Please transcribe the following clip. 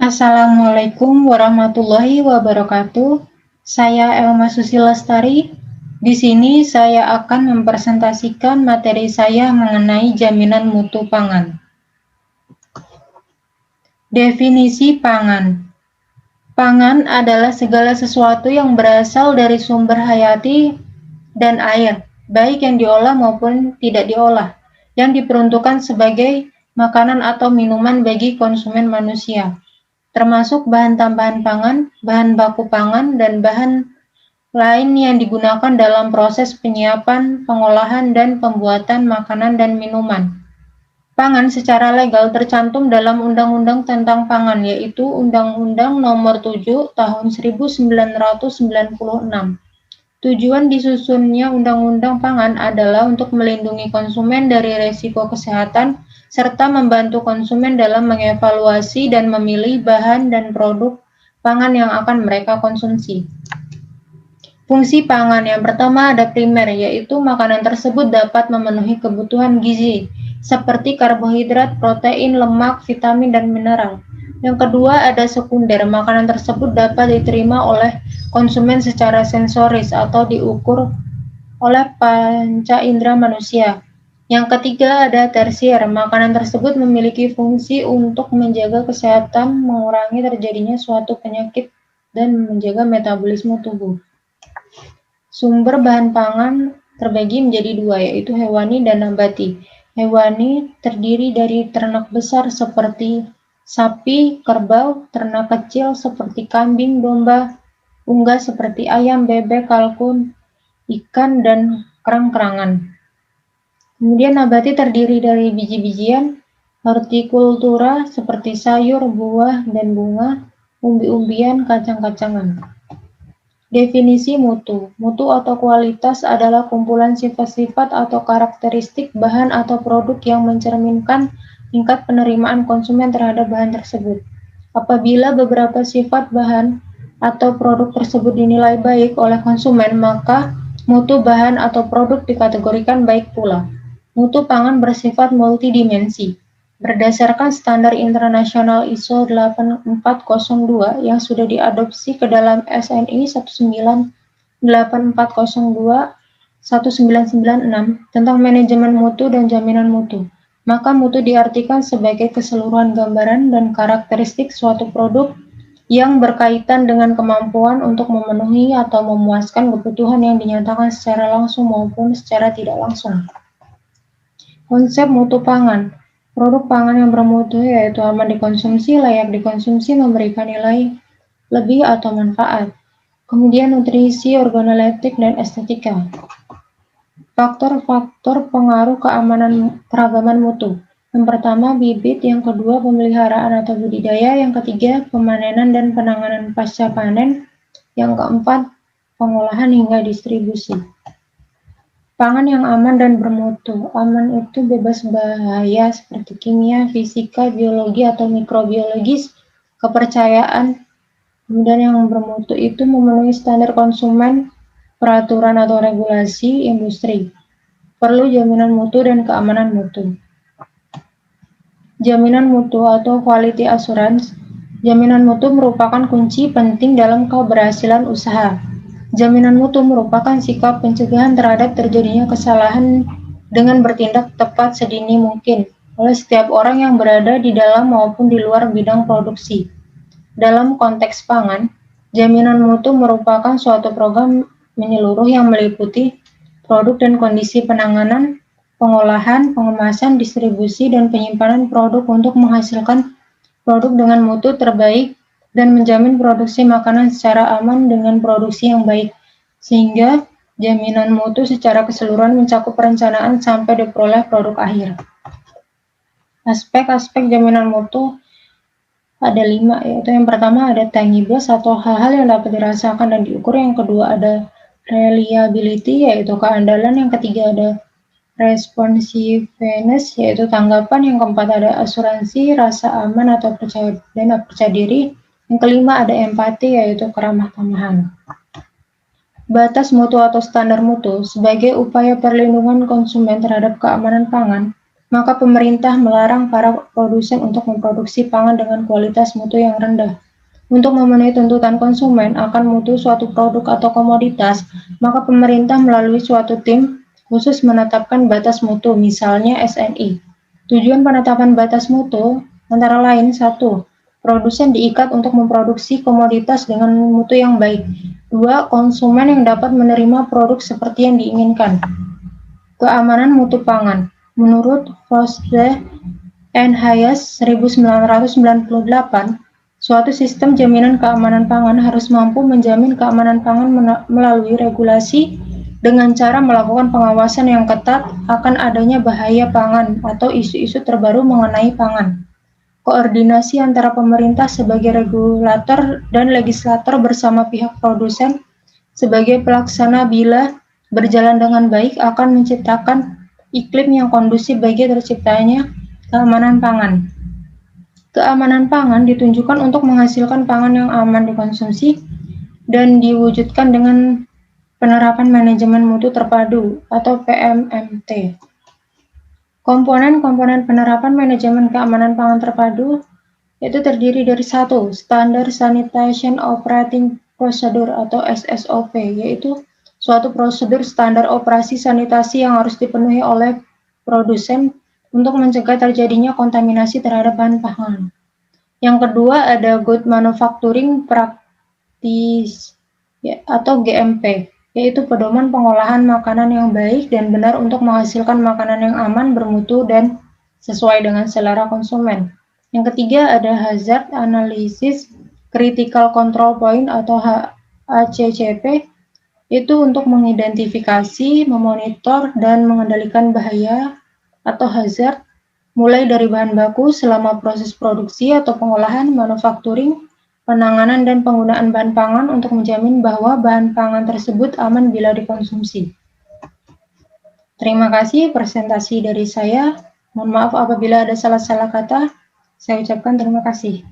Assalamualaikum warahmatullahi wabarakatuh. Saya Elma Susi Lestari. Di sini saya akan mempresentasikan materi saya mengenai jaminan mutu pangan. Definisi pangan. Pangan adalah segala sesuatu yang berasal dari sumber hayati dan air, baik yang diolah maupun tidak diolah, yang diperuntukkan sebagai makanan atau minuman bagi konsumen manusia, termasuk bahan tambahan pangan, bahan baku pangan, dan bahan lain yang digunakan dalam proses penyiapan, pengolahan, dan pembuatan makanan dan minuman. Pangan secara legal tercantum dalam Undang-Undang tentang Pangan, yaitu Undang-Undang Nomor 7 Tahun 1996. Tujuan disusunnya Undang-Undang Pangan adalah untuk melindungi konsumen dari risiko kesehatan serta membantu konsumen dalam mengevaluasi dan memilih bahan dan produk pangan yang akan mereka konsumsi. Fungsi pangan yang pertama ada primer, yaitu makanan tersebut dapat memenuhi kebutuhan gizi, seperti karbohidrat, protein, lemak, vitamin, dan mineral. Yang kedua ada sekunder, makanan tersebut dapat diterima oleh konsumen secara sensoris atau diukur oleh panca indera manusia. Yang ketiga ada tersier, makanan tersebut memiliki fungsi untuk menjaga kesehatan, mengurangi terjadinya suatu penyakit, dan menjaga metabolisme tubuh. Sumber bahan pangan terbagi menjadi dua, yaitu hewani dan nabati. Hewani terdiri dari ternak besar seperti sapi, kerbau, ternak kecil seperti kambing, domba, unggas seperti ayam, bebek, kalkun, ikan, dan kerang-kerangan. Kemudian nabati terdiri dari biji-bijian, hortikultura seperti sayur, buah, dan bunga, umbi-umbian, kacang-kacangan. Definisi mutu. Mutu atau kualitas adalah kumpulan sifat-sifat atau karakteristik bahan atau produk yang mencerminkan tingkat penerimaan konsumen terhadap bahan tersebut. Apabila beberapa sifat bahan atau produk tersebut dinilai baik oleh konsumen, maka mutu bahan atau produk dikategorikan baik pula. Mutu pangan bersifat multidimensi. Berdasarkan standar internasional ISO 8402 yang sudah diadopsi ke dalam SNI 198402-1996 tentang manajemen mutu dan jaminan mutu, maka mutu diartikan sebagai keseluruhan gambaran dan karakteristik suatu produk yang berkaitan dengan kemampuan untuk memenuhi atau memuaskan kebutuhan yang dinyatakan secara langsung maupun secara tidak langsung. Konsep mutu pangan. Produk pangan yang bermutu yaitu aman dikonsumsi, layak dikonsumsi, memberikan nilai lebih atau manfaat. Kemudian nutrisi, organoleptik, dan estetika. Faktor-faktor pengaruh keamanan keragaman mutu. Yang pertama, bibit. Yang kedua, pemeliharaan atau budidaya. Yang ketiga, pemanenan dan penanganan pasca panen. Yang keempat, pengolahan hingga distribusi. Pangan yang aman dan bermutu. Aman itu bebas bahaya seperti kimia, fisika, biologi, atau mikrobiologis, kepercayaan. Kemudian yang bermutu itu memenuhi standar konsumen, peraturan atau regulasi industri. Perlu jaminan mutu dan keamanan mutu. Jaminan mutu atau quality assurance. Jaminan mutu merupakan kunci penting dalam keberhasilan usaha. Jaminan mutu merupakan sikap pencegahan terhadap terjadinya kesalahan dengan bertindak tepat sedini mungkin oleh setiap orang yang berada di dalam maupun di luar bidang produksi. Dalam konteks pangan, jaminan mutu merupakan suatu program menyeluruh yang meliputi produk dan kondisi penanganan, pengolahan, pengemasan, distribusi, dan penyimpanan produk untuk menghasilkan produk dengan mutu terbaik dan menjamin produksi makanan secara aman dengan produksi yang baik, sehingga jaminan mutu secara keseluruhan mencakup perencanaan sampai diperoleh produk akhir. Aspek-aspek jaminan mutu ada 5, yaitu yang pertama ada tangibles atau hal-hal yang dapat dirasakan dan diukur, yang kedua ada reliability yaitu keandalan, yang ketiga ada responsiveness yaitu tanggapan, yang keempat ada asuransi, rasa aman atau percaya diri, yang kelima ada empati yaitu keramah tamahan. Batas mutu atau standar mutu sebagai upaya perlindungan konsumen terhadap keamanan pangan maka pemerintah melarang para produsen untuk memproduksi pangan dengan kualitas mutu yang rendah. Untuk memenuhi tuntutan konsumen akan mutu suatu produk atau komoditas, maka pemerintah melalui suatu tim khusus menetapkan batas mutu, misalnya SNI. Tujuan penetapan batas mutu antara lain: 1. Produsen diikat untuk memproduksi komoditas dengan mutu yang baik. 2. Konsumen yang dapat menerima produk seperti yang diinginkan. Keamanan mutu pangan. Menurut Froese and Hayes 1998, suatu sistem jaminan keamanan pangan harus mampu menjamin keamanan pangan melalui regulasi dengan cara melakukan pengawasan yang ketat akan adanya bahaya pangan atau isu-isu terbaru mengenai pangan. Koordinasi antara pemerintah sebagai regulator dan legislator bersama pihak produsen sebagai pelaksana bila berjalan dengan baik akan menciptakan iklim yang kondusif bagi terciptanya keamanan pangan. Keamanan pangan ditunjukkan untuk menghasilkan pangan yang aman dikonsumsi dan diwujudkan dengan penerapan manajemen mutu terpadu atau PMMT. Komponen-komponen penerapan manajemen keamanan pangan terpadu itu terdiri dari 1. Standar Sanitation Operating Procedure atau SSOP, yaitu suatu prosedur standar operasi sanitasi yang harus dipenuhi oleh produsen untuk mencegah terjadinya kontaminasi terhadap bahan pangan. Yang kedua ada Good Manufacturing Practice atau GMP, yaitu pedoman pengolahan makanan yang baik dan benar untuk menghasilkan makanan yang aman, bermutu, dan sesuai dengan selera konsumen. Yang ketiga ada Hazard Analysis Critical Control Point atau HACCP, itu untuk mengidentifikasi, memonitor, dan mengendalikan bahaya atau hazard mulai dari bahan baku selama proses produksi atau pengolahan, manufacturing, penanganan dan penggunaan bahan pangan untuk menjamin bahwa bahan pangan tersebut aman bila dikonsumsi. Terima kasih presentasi dari saya. Mohon maaf apabila ada salah-salah kata. Saya ucapkan terima kasih.